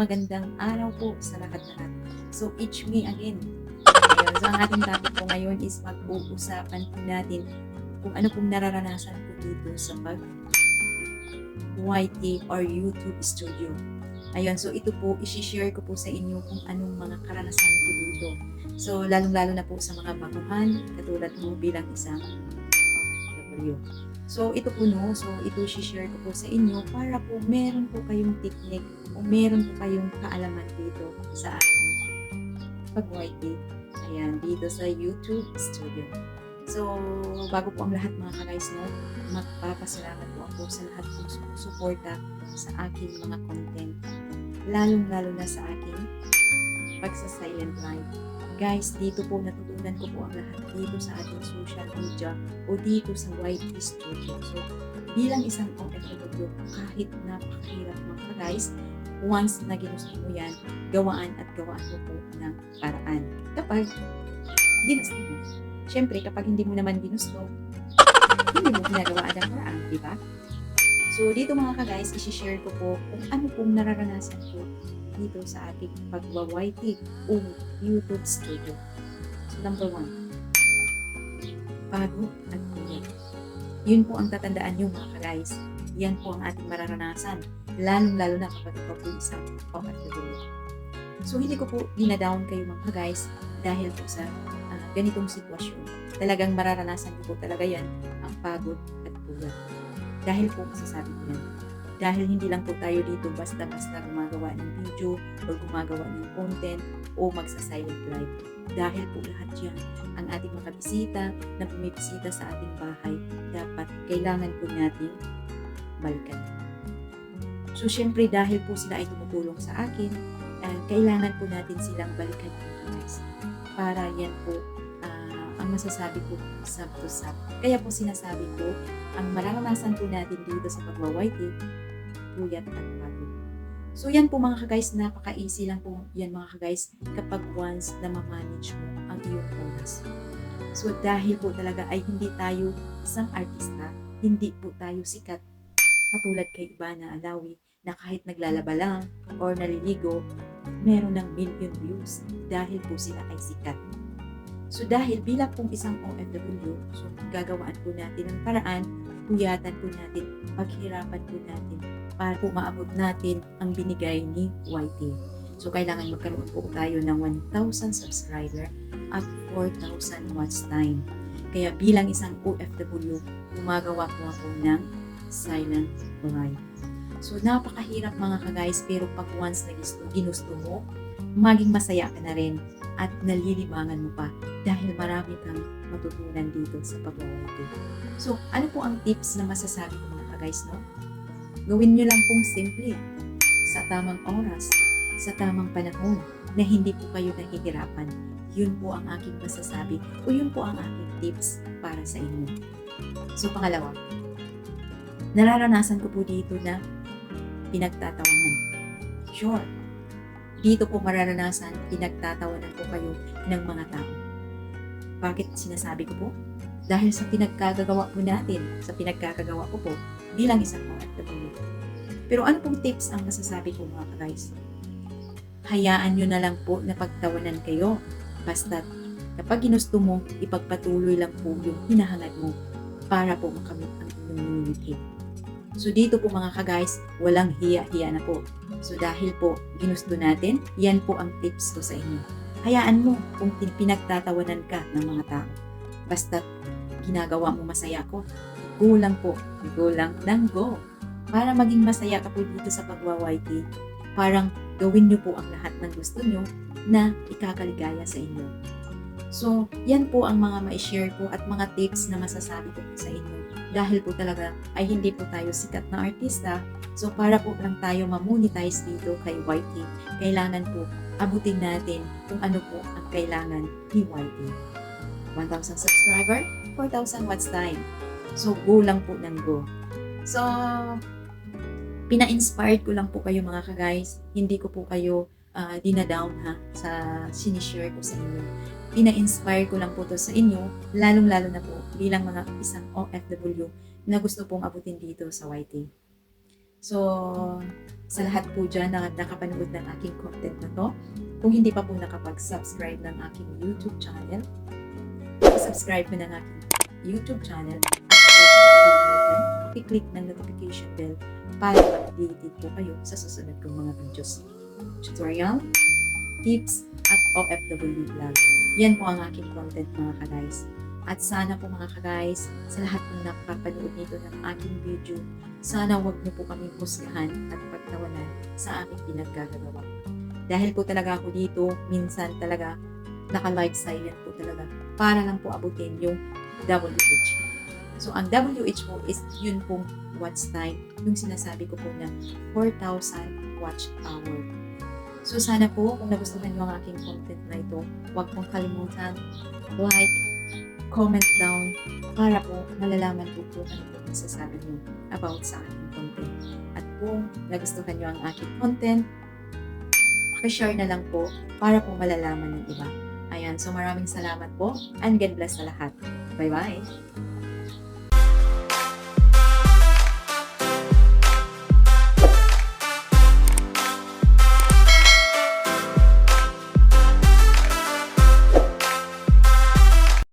magandang araw po sa lahat-lahat. So, it's me again. Ayun, so ang ating topic po ngayon is mag-uusapan po natin kung ano pong nararanasan po dito sa YT or YouTube Studio. Ayun, so ito po, isi-share ko po sa inyo kung anong mga karanasan ko dito. So, lalong-lalo na po sa mga baguhan, katulad mo bilang isang OFW. So, ito po ito isi-share ko po sa inyo para po meron po kayong technique o meron po kayong kaalaman dito sa ating pag-YT. Ayan, dito sa YouTube Studio. So, bago po ang lahat mga ka-guys, magpapasalamat po ako sa lahat ng suporta sa aking mga content. Lalong-lalo na sa aking pagsa-silent live. Guys, dito po natutunan ko po ang lahat dito sa ating social media o dito sa YT Studio. So, bilang isang OFW, kahit napakahirap mga ka-guys, once na ginusto mo yan, gawaan mo po ng paraan. Kapag ginusto mo. Siyempre, kapag hindi mo naman ginusto, hindi mo ginagawa ang paraan, di ba? So, dito mga ka-guys, isi-share ko po kung ano pong nararanasan ko dito sa ating pag-YT o YouTube Studio. So, number 1, pagod at puyat. Yun po ang tatandaan nyo mga ka-guys. Yan po ang ating mararanasan, lalong-lalo na kapag ikaw po isang OFW. So, hindi ko po dinadown kayo mga ka-guys dahil po sa ganitong sitwasyon. Talagang mararanasan ko po talaga yan, ang pagod at puyat. Dahil po masasabi ko yan. Dahil hindi lang po tayo dito basta-basta gumagawa ng video o gumagawa ng content o magsa-silent live. Dahil po lahat yan, ang ating mga bisita na pumibisita sa ating bahay, dapat kailangan po natin balikan. So, syempre dahil po sila ay tumutulong sa akin, kailangan po natin silang balikan guys. Para yan po ang masasabi ko sab-to-sab. Kaya po sinasabi ko, ang mararanasan po natin dito sa pag-YT, puyat at pagod. So yan po mga ka-guys, napaka-easy lang po yan mga ka-guys kapag once na ma-manage mo ang iyong oras. So dahil po talaga ay hindi tayo isang artista, hindi po tayo sikat katulad kay Ivana Alawi na kahit naglalaba lang or naliligo, meron ng million views dahil po sila ay sikat. So dahil bilang pong isang OFW, so gagawaan po natin ang paraan, puyatan po natin, paghirapan po natin para po maabot natin ang binigay ni YT. So kailangan magkaroon po tayo ng 1,000 subscriber at 4,000 watch time. Kaya bilang isang OFW, gumagawa po ako ng silent live. So napakahirap mga ka-guys, pero pag once na ginusto mo, maging masaya ka na rin at nalilimangan mo pa dahil marami kang matutunan dito sa pag-YT. So, ano po ang tips na masasabi ko mga ka-guys, Gawin nyo lang pong simple, sa tamang oras, sa tamang panahon, na hindi po kayo nahihirapan. Yun po ang aking masasabi o yun po ang aking tips para sa inyo. So, pangalawa, nararanasan ko po dito na pinagtatawanan. Sure, dito po mararanasan, pinagtatawanan po kayo ng mga tao. Bakit sinasabi ko po? Dahil sa pinagkagagawa po natin, sa pinagkakagawa ko po, bilang isang OFW. Pero ano pong tips ang masasabi ko mga ka-guys? Hayaan nyo na lang po na pagtawanan kayo. Basta kapag ginusto mo, ipagpatuloy lang po yung hinahangad mo para po makamit ang inyong minimitin. So dito po mga ka-guys, walang hiya-hiya na po. So dahil po ginusto natin, yan po ang tips ko sa inyo. Hayaan mo kung pinagtatawanan ka ng mga tao. Basta ginagawa mo masaya ko. Go lang po. Go lang ng go. Para maging masaya ka po dito sa pag-YT, parang gawin nyo po ang lahat ng gusto nyo na ikakaligaya sa inyo. So, yan po ang mga ma-share ko at mga tips na masasabi ko sa inyo. Dahil po talaga ay hindi po tayo sikat na artista, so para po lang tayo ma-monetize dito kay YT, kailangan po abutin natin kung ano po ang kailangan ni YT. 1,000 subscriber, 4,000 watch time. So, go lang po ng go. So, pina-inspired ko lang po kayo mga ka-guys. Hindi ko po kayo dinadown sa sinishare ko sa inyo. Pina-inspire ko lang po to sa inyo, lalong-lalo na po, bilang mga isang OFW na gusto pong abutin dito sa YT. So, sa lahat po dyan na nakapanood ng aking content na to, kung hindi pa po nakapag-subscribe ng aking YouTube channel, subscribe mo ng aking YouTube channel at i-click ng notification bell para updated po kayo sa susunod kong mga videos. Tutorial, tips, at OFW vlog. Yan po ang aking content mga ka-guys. At sana po mga ka-guys, sa lahat ng nakapanood nito ng aking video, sana wag niyo po kaming husgahan at pagtawanan sa aking pinaggagawa. Dahil po talaga ako dito, minsan talaga naka-live silent po talaga para lang po abutin yung WH. So, ang WH po is yun pong watch time, yung sinasabi ko po na 4,000 watch hour. So, sana po, kung nagustuhan nyo ang aking content na ito, huwag pong kalimutan, like, comment down, para po malalaman po ano po masasabi nyo about sa aking content. At kung nagustuhan nyo ang aking content, pakishare na lang po para po malalaman ng iba. Ayan, so maraming salamat po and God bless sa lahat. Bye-bye!